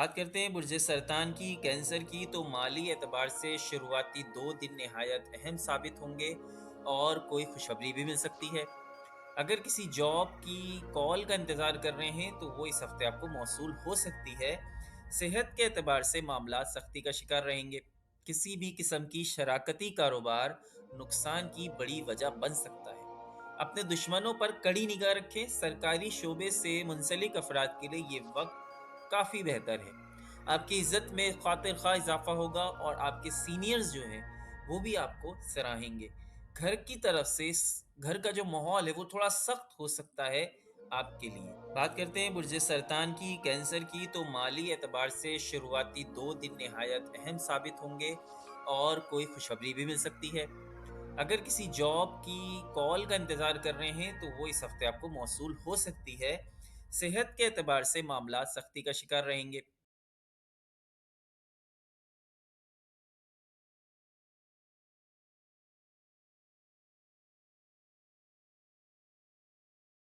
बात करते हैं बुर्ज सरतान की, कैंसर की, तो माली एतबार से शुरुआती 2 दिन निहायत अहम साबित होंगे और कोई खुशखबरी भी मिल सकती है। अगर किसी जॉब की कॉल का इंतज़ार कर रहे हैं, तो वो इस हफ्ते आपको मौसूल हो सकती है। सेहत के एतबार से मामलात सख्ती का शिकार रहेंगे। किसी भी किस्म की शराकती कारोबार नुकसान की बड़ी वजह बन सकता है। अपने दुश्मनों पर कड़ी निगाह रखें। सरकारी शोबे से मुंसलिक अफराद के लिए ये वक्त काफ़ी बेहतर है। आपकी इज़्ज़त में खातिर खा इजाफ़ा होगा और आपके सीनियर्स जो हैं, वो भी आपको सराहेंगे। घर की तरफ से घर का जो माहौल है वो थोड़ा सख्त हो सकता है आपके लिए। बात करते हैं बुर्ज सरतान की, कैंसर की, तो माली एतबार से शुरुआती 2 दिन निहायत अहम साबित होंगे और कोई खुशखबरी भी मिल सकती है। अगर किसी जॉब की कॉल का इंतज़ार कर रहे हैं, तो वो इस हफ्ते आपको मौसूल हो सकती है। सेहत के एतबार से मामला सख्ती का शिकार रहेंगे।